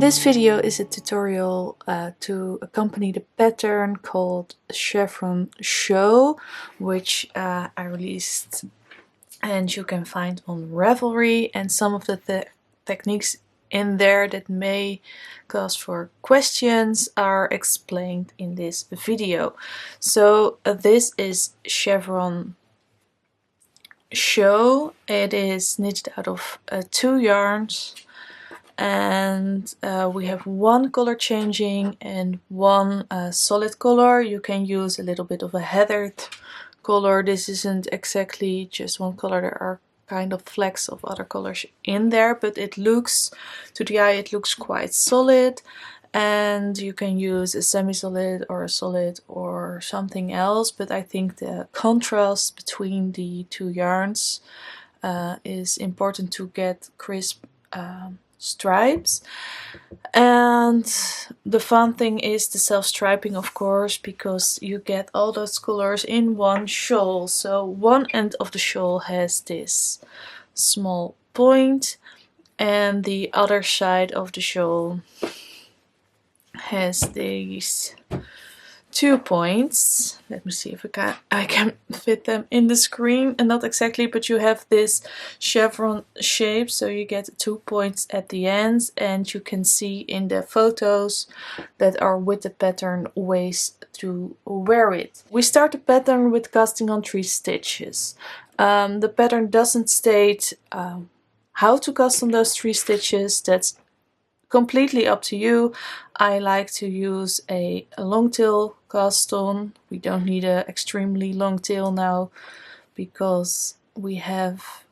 This video is a tutorial to accompany the pattern called Chevron Show, which I released and you can find on Ravelry, and some of the techniques in there that may cause for questions are explained in this video. So this is Chevron Show. It is knitted out of 2 yarns. And we have one color changing and one solid color. You can use a little bit of a heathered color. This isn't exactly just one color. There are kind of flecks of other colors in there, but it looks, to the eye, it looks quite solid. And you can use a semi-solid or a solid or something else, but I think the contrast between the 2 yarns is important to get crisp stripes. And the fun thing is the self-striping, of course, because you get all those colors in one shawl. So one end of the shawl has this small point and the other side of the shawl has these 2 points. Let me see if I can fit them in the screen, and not exactly, but you have this chevron shape, so you get 2 points at the ends, and you can see in the photos that are with the pattern ways to wear it. We start the pattern with casting on 3 stitches. The pattern doesn't state how to cast on those 3 stitches. That's completely up to you. I like to use a long tail cast on. We don't need an extremely long tail now because we have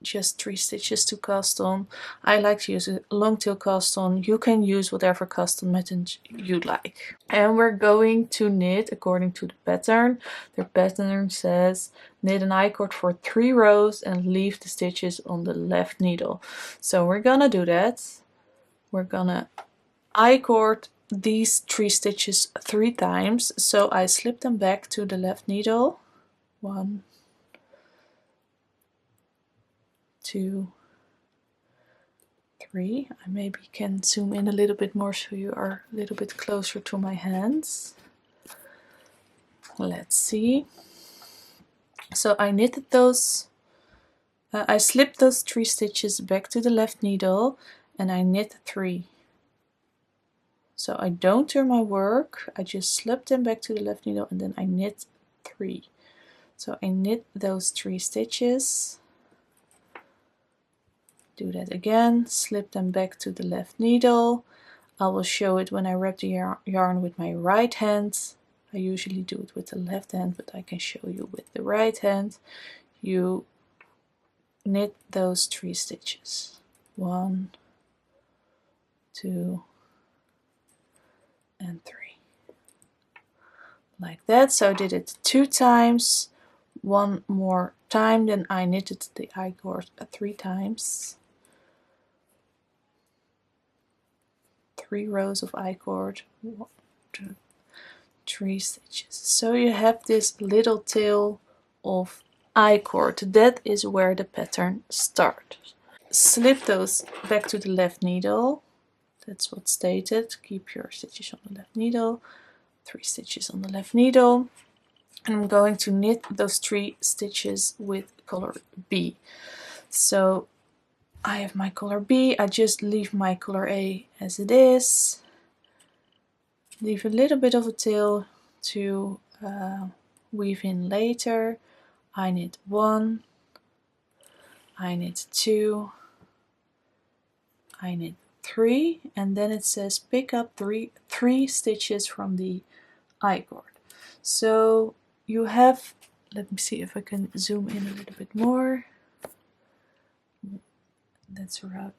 just 3 stitches to cast on. I like to use a long tail cast on. You can use whatever cast on method you like. And we're going to knit according to the pattern. The pattern says knit an I-cord for 3 rows and leave the stitches on the left needle. So we're gonna do that. We're gonna I-cord these 3 stitches 3 times. So I slip them back to the left needle. 1, 2, 3. I maybe can zoom in a little bit more so you are a little bit closer to my hands. Let's see. So I knitted those, I slipped those 3 stitches back to the left needle and I knit 3. So I don't turn my work, I just slip them back to the left needle and then I knit 3. So I knit those 3 stitches, do that again, slip them back to the left needle. I will show it when I wrap the yarn with my right hand. I usually do it with the left hand, but I can show you with the right hand. You knit those 3 stitches. 1, 2, and 3. Like that. So I did it 2 times. 1 more time, then I knitted the I-cord 3 times. 3 rows of I-cord. 1, 2, 3 stitches. So you have this little tail of I-cord. That is where the pattern starts. Slip those back to the left needle. That's what's stated. Keep your stitches on the left needle. 3 stitches on the left needle. And I'm going to knit those 3 stitches with color B. So I have my color B. I just leave my color A as it is. Leave a little bit of a tail to weave in later. I knit 1. I knit 2. I knit 3, and then it says pick up 3 stitches from the I-cord. So you have, let me see if I can zoom in a little bit more. That's about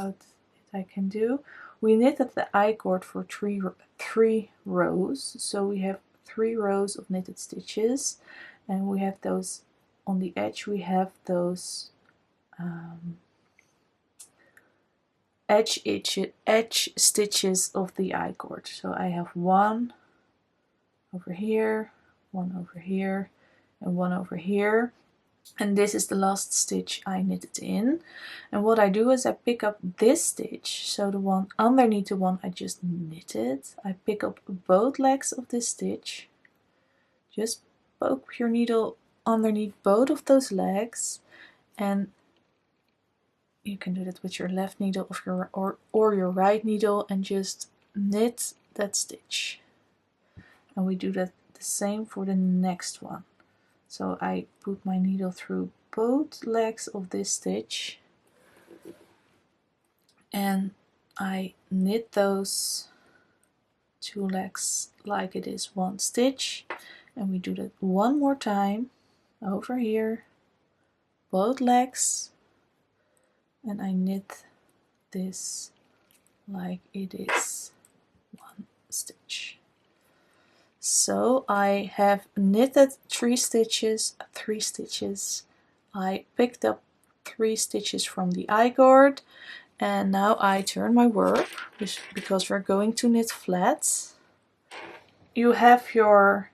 it I can do. We knitted the I-cord for 3 rows, so we have 3 rows of knitted stitches, and we have those on the edge. We have those edge stitches of the I-cord. So I have 1 over here, 1 over here, and 1 over here. And this is the last stitch I knitted in. And what I do is I pick up this stitch, so the one underneath the one I just knitted. I pick up both legs of this stitch, just poke your needle underneath both of those legs, and you can do that with your left needle or your right needle, and just knit that stitch. And we do that the same for the next one. So I put my needle through both legs of this stitch and I knit those two legs like it is one stitch, and we do that one more time over here, both legs, and I knit this like it is one stitch. So I have knitted 3 stitches, I picked up 3 stitches from the I-cord, and now I turn my work because we're going to knit flat. You have your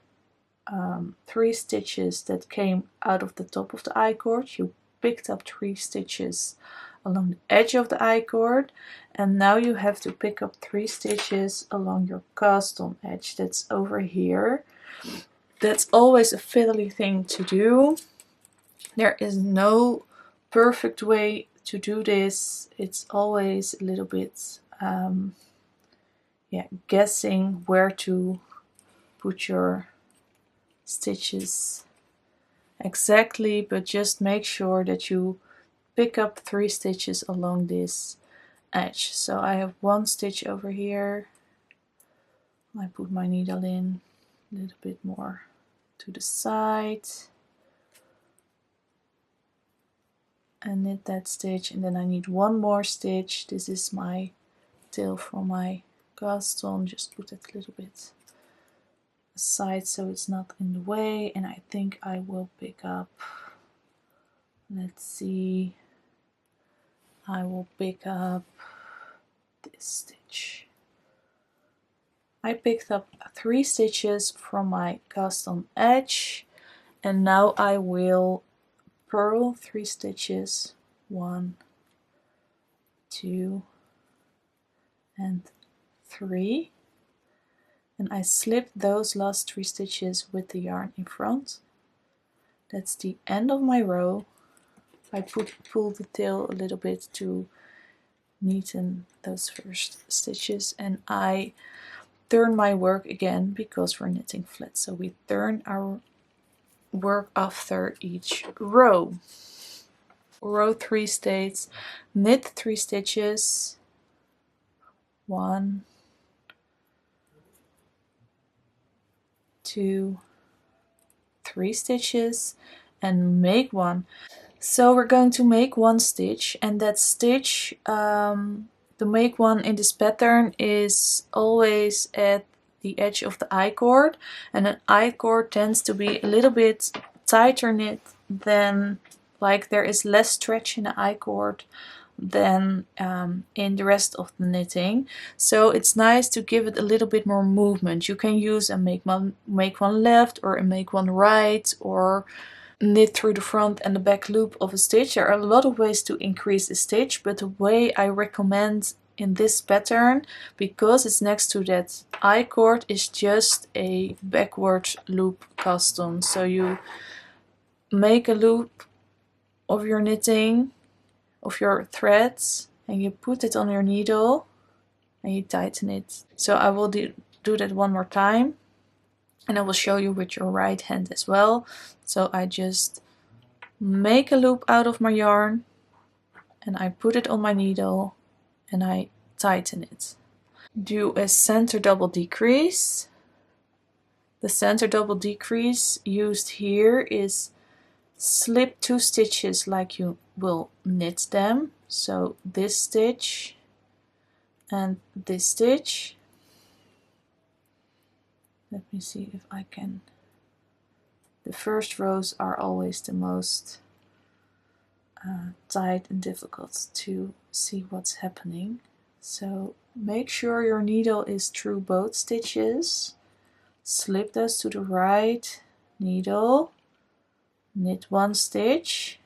3 stitches that came out of the top of the I-cord. You picked up 3 stitches along the edge of the I-cord, and now you have to pick up 3 stitches along your cast on edge that's over here. That's always a fiddly thing to do. There is no perfect way to do this. It's always a little bit guessing where to put your stitches exactly, but just make sure that you pick up 3 stitches along this edge. So I have 1 stitch over here. I put my needle in a little bit more to the side and knit that stitch, and then I need 1 more stitch. This is my tail for my cast on. Just put it a little bit aside so it's not in the way, and I think I will pick up, let's see, I will pick up this stitch. I picked up 3 stitches from my cast on edge, and now I will purl 3 stitches, 1, 2 and 3, and I slip those last 3 stitches with the yarn in front. That's the end of my row. I pull the tail a little bit to neaten those first stitches, and I turn my work again because we're knitting flat, so we turn our work after each row. Row 3 states knit 3 stitches, 1, 2, 3 stitches, and make 1. So we're going to make 1 stitch, and that stitch, the make 1 in this pattern is always at the edge of the I-cord, and an I-cord tends to be a little bit tighter knit than, like, there is less stretch in the I-cord than in the rest of the knitting. So it's nice to give it a little bit more movement. You can use a make one left or a make one right, or knit through the front and the back loop of a stitch. There are a lot of ways to increase the stitch, but the way I recommend in this pattern, because it's next to that I-cord, is just a backward loop cast on. So you make a loop of your knitting, of your threads, and you put it on your needle and you tighten it. So I will do that one more time, and I will show you with your right hand as well. So I just make a loop out of my yarn and I put it on my needle and I tighten it. Do a center double decrease. The center double decrease used here is slip 2 stitches like you will knit them. So this stitch and this stitch. Let me see if I can. The first rows are always the most tight and difficult to see what's happening. So make sure your needle is through both stitches. Slip those to the right needle, knit 1 stitch,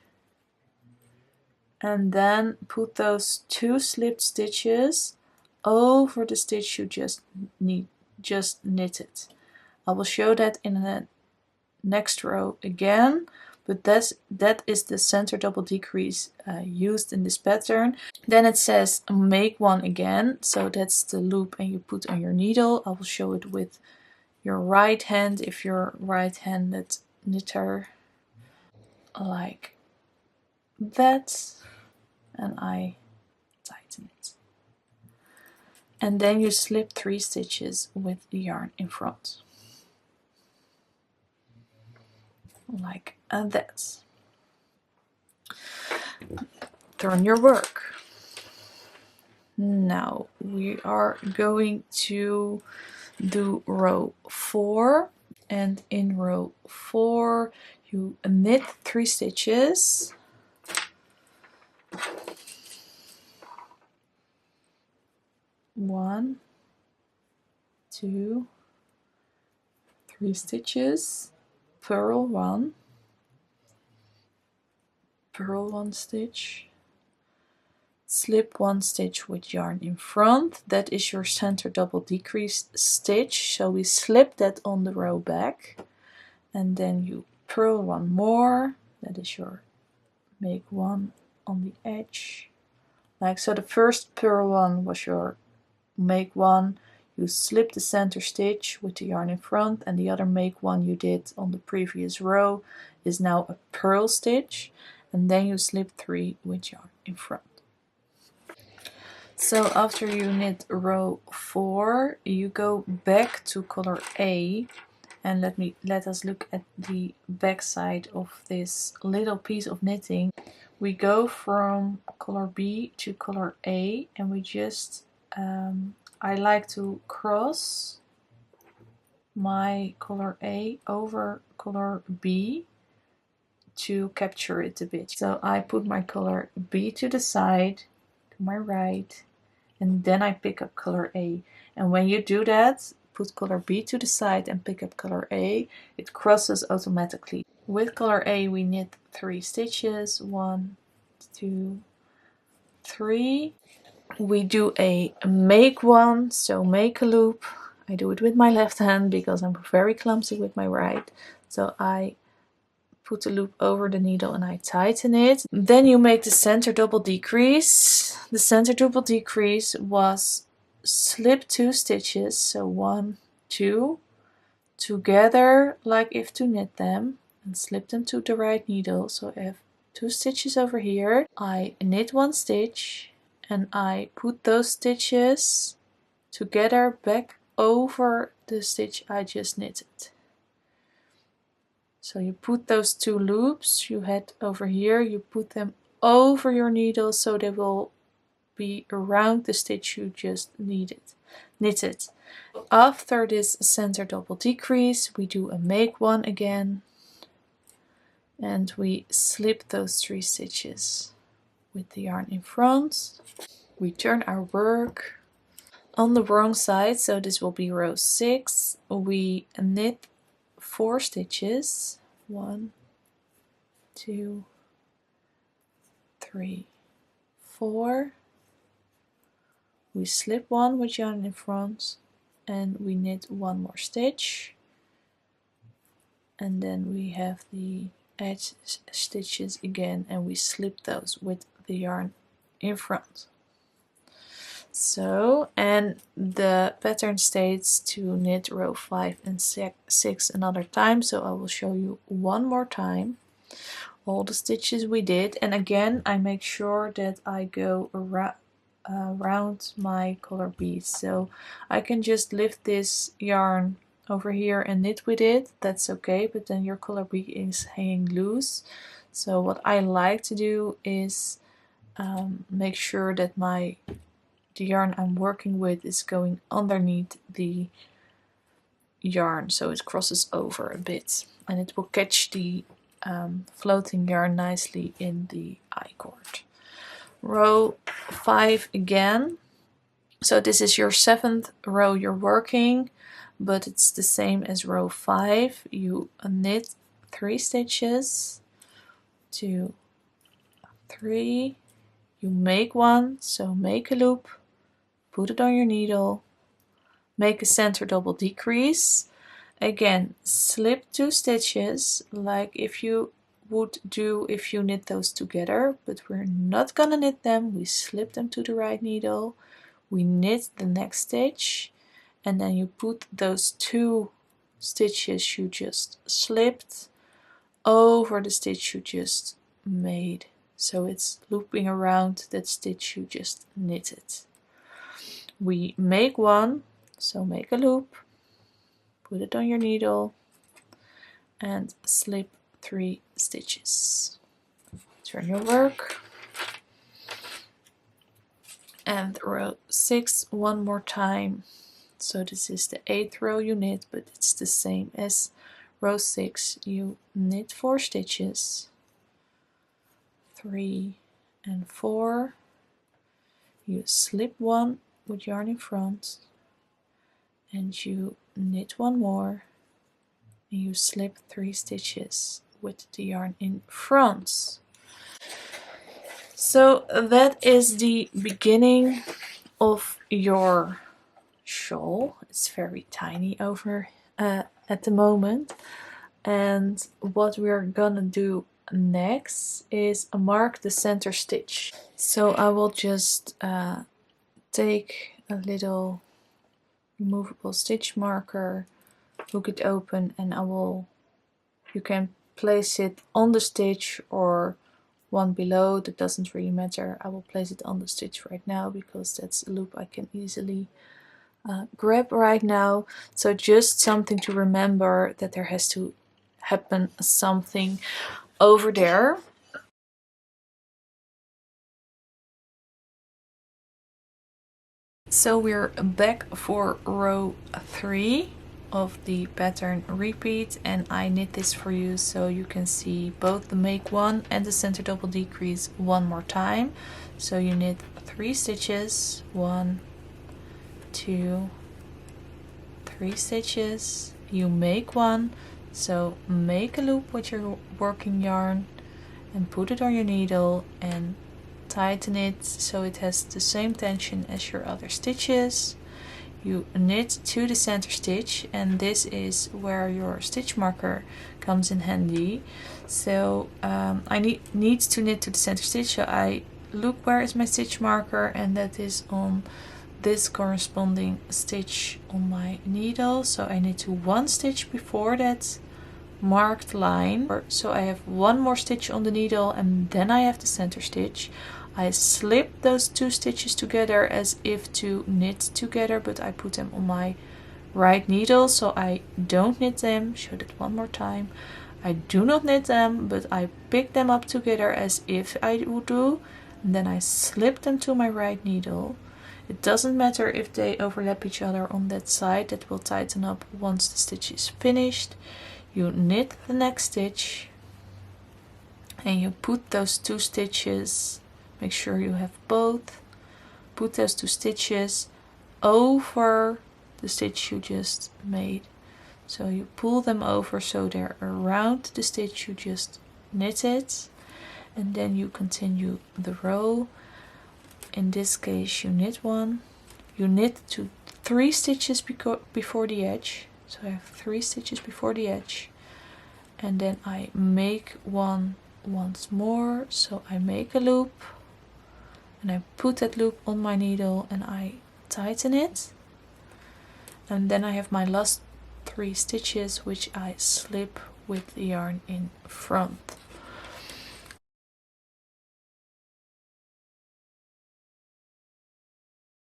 and then put those 2 slipped stitches over the stitch you just knitted. I will show that in the next row again, but that is the center double decrease used in this pattern. Then it says make 1 again, so that's the loop and you put on your needle. I will show it with your right hand if you're right-handed knitter, like that, and I tighten it. And then you slip 3 stitches with the yarn in front, like that. Turn your work. Now we are going to do row 4, and in row 4 you knit 3 stitches, one, 2, 3 stitches, purl 1, purl 1 stitch, slip 1 stitch with yarn in front. That is your center double decrease stitch, so we slip that on the row back, and then you purl 1 more. That is your make 1 on the edge, like so. The first purl 1 was your make 1, you slip the center stitch with the yarn in front, and the other make 1 you did on the previous row is now a purl stitch, and then you slip 3 with yarn in front. So after you knit row 4, you go back to color A, and let us look at the back side of this little piece of knitting. We go from color B to color A, and we just I like to cross my color A over color B to capture it a bit. So I put my color B to the side, to my right, and then I pick up color A. And when you do that, put color B to the side and pick up color A, it crosses automatically. With color A we knit 3 stitches, 1, 2, 3. We do a make 1, so make a loop. I do it with my left hand because I'm very clumsy with my right. So I put the loop over the needle and I tighten it. Then you make the center double decrease. The center double decrease was slip 2 stitches, so 1, 2, together like if to knit them, and slip them to the right needle. So I have 2 stitches over here. I knit 1 stitch and I put those stitches together back over the stitch I just knitted. So you put those 2 loops you had over here, you put them over your needle so they will be around the stitch you just knitted. After this center double decrease, we do a make 1 again, and we slip those 3 stitches with the yarn in front. We turn our work on the wrong side, so this will be row 6. We knit 4 stitches, 1, 2, 3, 4. We slip 1 with yarn in front, and we knit 1 more stitch, and then we have the edge stitches again, and we slip those with the yarn in front. So, and the pattern states to knit row 5 and 6 another time, so I will show you one more time all the stitches we did. And again, I make sure that I go around my color beads, so I can just lift this yarn over here and knit with it, that's okay, but then your color bead is hanging loose. So what I like to do is make sure that the yarn I'm working with is going underneath the yarn, so it crosses over a bit, and it will catch the floating yarn nicely in the I-cord. Row 5 again. So this is your 7th row you're working, but it's the same as row 5. You knit 3 stitches, 2, 3, you make one, so make a loop, put it on your needle, make a center double decrease, again slip 2 stitches like if you would do if you knit those together, but we're not gonna knit them. We slip them to the right needle, we knit the next stitch, and then you put those 2 stitches you just slipped over the stitch you just made, so it's looping around that stitch you just knitted. We make one, so make a loop, put it on your needle, and slip 3 stitches. Turn your work, and row 6 one more time. So this is the 8th row you knit, but it's the same as row 6. You knit 4 stitches, 3 and 4, you slip one with yarn in front, and you knit one more, and you slip 3 stitches with the yarn in front. So that is the beginning of your shawl. It's very tiny over at the moment, and what we're gonna do next is mark the center stitch. So I will just take a little removable stitch marker, hook it open, and you can place it on the stitch or one below, that doesn't really matter. I will place it on the stitch right now because that's a loop I can easily grab right now. So just something to remember, that there has to happen something over there. So we're back for row 3 of the pattern repeat, and I knit this for you so you can see both the make one and the center double decrease one more time. So you knit 3 stitches, 1, 2, 3 stitches, you make one, so make a loop with your working yarn and put it on your needle and tighten it so it has the same tension as your other stitches. You knit to the center stitch, and this is where your stitch marker comes in handy. So I need to knit to the center stitch, so I look where is my stitch marker, and that is on this corresponding stitch on my needle. So I knit to 1 stitch before that marked line, so I have 1 more stitch on the needle, and then I have the center stitch. I slip those 2 stitches together as if to knit together, but I put them on my right needle, so I don't knit them. Show that one more time. I do not knit them, but I pick them up together as if I would do, and then I slip them to my right needle. It doesn't matter if they overlap each other on that side, that will tighten up once the stitch is finished. You knit the next stitch, and you put those 2 stitches, make sure you have both, put those 2 stitches over the stitch you just made. So you pull them over so they're around the stitch you just knitted, and then you continue the row. In this case you knit 1, you knit to 3 stitches before the edge, so I have 3 stitches before the edge, and then I make one once more, so I make a loop, and I put that loop on my needle and I tighten it, and then I have my last 3 stitches which I slip with the yarn in front.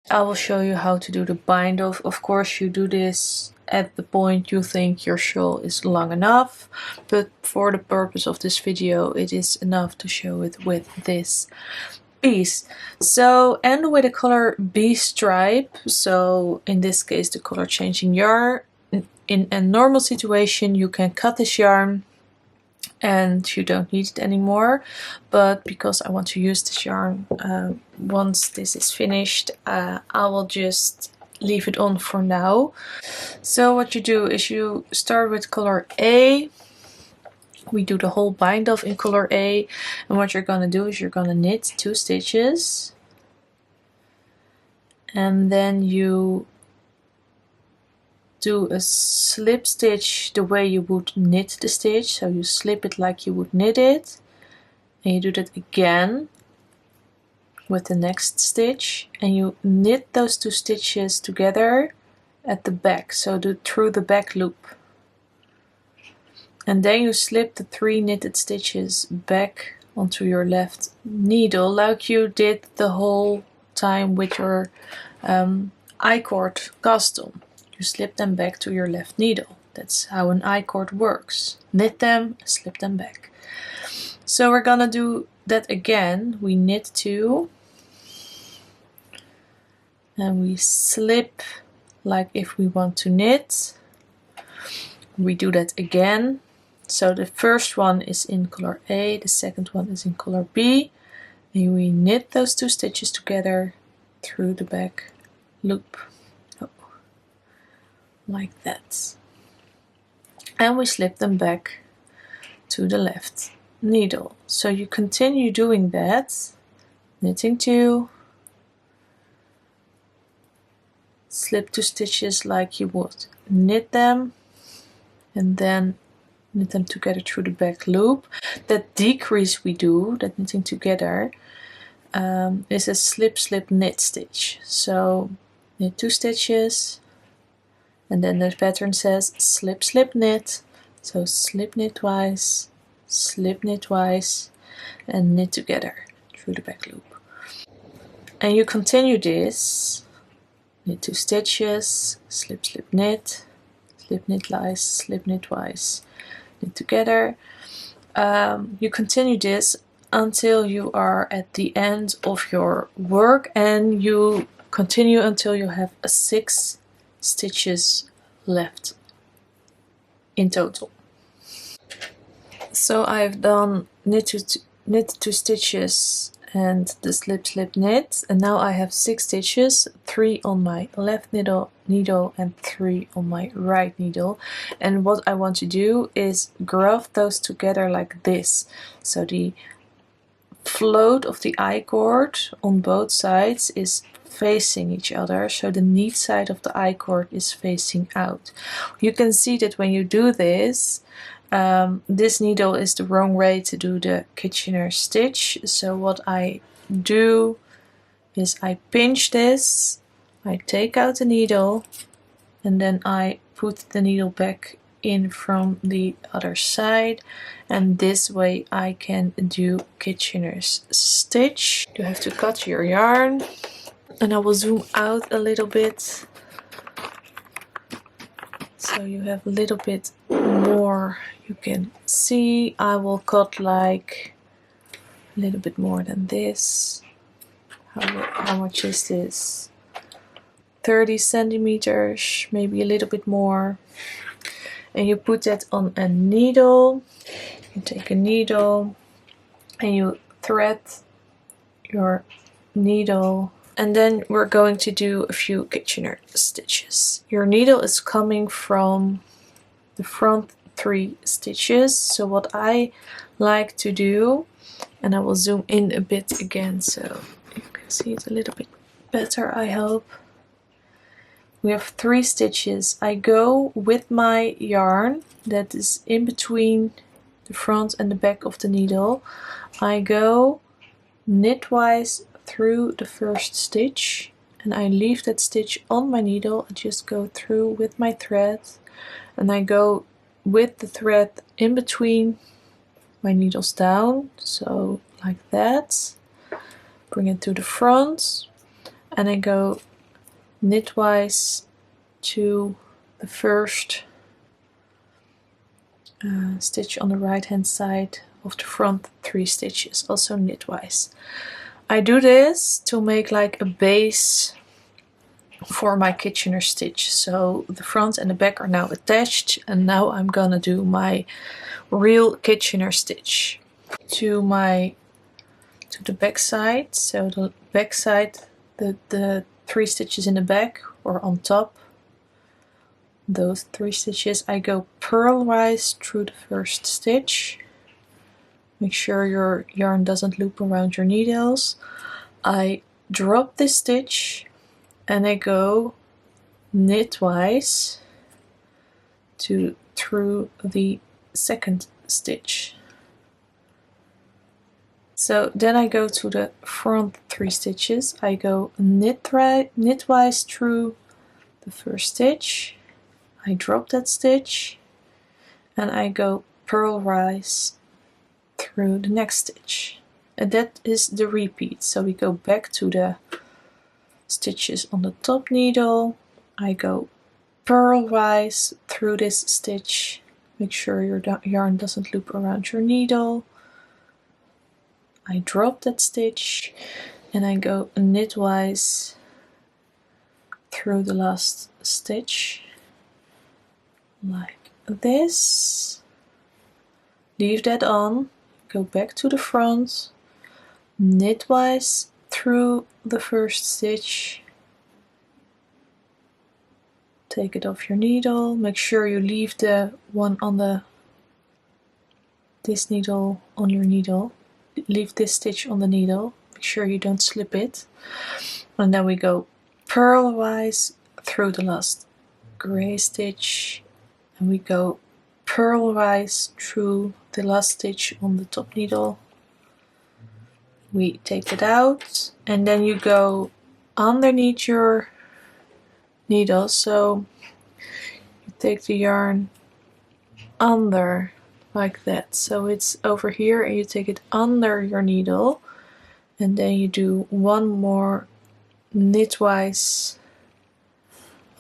I will show you how to do the bind off. Of course you do this at the point you think your shawl is long enough, but for the purpose of this video it is enough to show it with this piece. So, and with a color B stripe, so in this case the color changing yarn. In a normal situation you can cut this yarn and you don't need it anymore, but because I want to use this yarn once this is finished, I will just leave it on for now. So what you do is you start with color A, We do the whole bind off in color A, and what you're gonna do is you're gonna knit 2 stitches, and then you do a slip stitch the way you would knit the stitch, so you slip it like you would knit it, and you do that again with the next stitch, and you knit those 2 stitches together at the back, so through the back loop. And then you slip the 3 knitted stitches back onto your left needle like you did the whole time with your I-cord cast on. You slip them back to your left needle. That's how an I-cord works. Knit them, slip them back. So we're gonna do that again. We knit 2 and we slip like if we want to knit. We do that again. So the first one is in color A, the second one is in color B, and we knit those 2 stitches together through the back loop, like that. And we slip them back to the left needle. So you continue doing that, knitting 2, slip 2 stitches like you would knit them, and then knit them together through the back loop. That decrease we do, that knitting together, is a slip slip knit stitch. So knit 2 stitches, and then the pattern says slip slip knit. So slip knit twice, slip knit twice, and knit together through the back loop. And you continue this, knit 2 stitches, slip slip knit, slip knit twice, slip knit twice, knit together. You continue this until you are at the end of your work, and you continue until you have 6 stitches left in total. So I've done knit 2 stitches and the slip slip knit, and now I have 6 stitches, 3 on my left needle and 3 on my right needle. And what I want to do is graft those together like this, so the float of the I-cord on both sides is facing each other, so the neat side of the I-cord is facing out. You can see that when you do this, this needle is the wrong way to do the Kitchener stitch. So what I do is I pinch this, I take out the needle, and then I put the needle back in from the other side, and this way I can do Kitchener's stitch. You have to cut your yarn, and I will zoom out a little bit so you have a little bit more you can see. I will cut like a little bit more than this. How much is this? 30 centimeters, maybe a little bit more. And you put that on a needle. You take a needle and you thread your needle, and then we're going to do a few Kitchener stitches. Your needle is coming from the front 3 stitches. So what I like to do, and I will zoom in a bit again so you can see it a little bit better, I hope. We have 3 stitches. I go with my yarn that is in between the front and the back of the needle. I go knitwise through the first stitch, and I leave that stitch on my needle. I just go through with my thread, and I go with the thread in between my needles down, so like that. Bring it to the front, and I go knitwise to the first stitch on the right hand side of the front 3 stitches, also knitwise. I do this to make like a base for my Kitchener stitch. So the front and the back are now attached, and now I'm gonna do my real Kitchener stitch to the back side. So the back side, the 3 stitches in the back or on top those 3 stitches, I go purlwise through the first stitch. Make sure your yarn doesn't loop around your needles. I drop this stitch and I go knitwise through the second stitch. So then I go to the front 3 stitches. I go knitwise through the first stitch. I drop that stitch and I go purlwise through the next stitch. And that is the repeat. So we go back to the stitches on the top needle. I go purlwise through this stitch. Make sure your yarn doesn't loop around your needle. I drop that stitch and I go knitwise through the last stitch like this. Leave that on, go back to the front, knitwise through the first stitch, take it off your needle, make sure you leave the one on this needle on your needle, leave this stitch on the needle, make sure you don't slip it, and then we go purlwise through the last gray stitch, and we go purlwise through the last stitch on the top needle. We take it out and then you go underneath your needle, so you take the yarn under like that, so it's over here, and you take it under your needle and then you do one more knitwise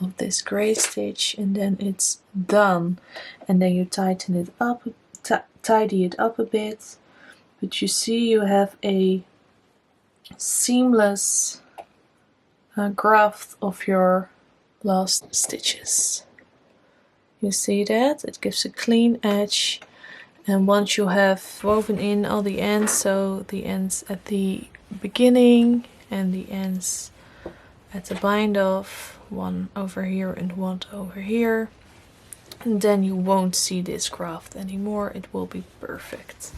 of this gray stitch and then it's done. And then you tighten it up, tidy it up a bit, but you see you have a seamless graft of your last stitches. You see that? It gives a clean edge, and once you have woven in all the ends, so the ends at the beginning and the ends at the bind off, one over here and one over here, and then you won't see this graft anymore. It will be perfect.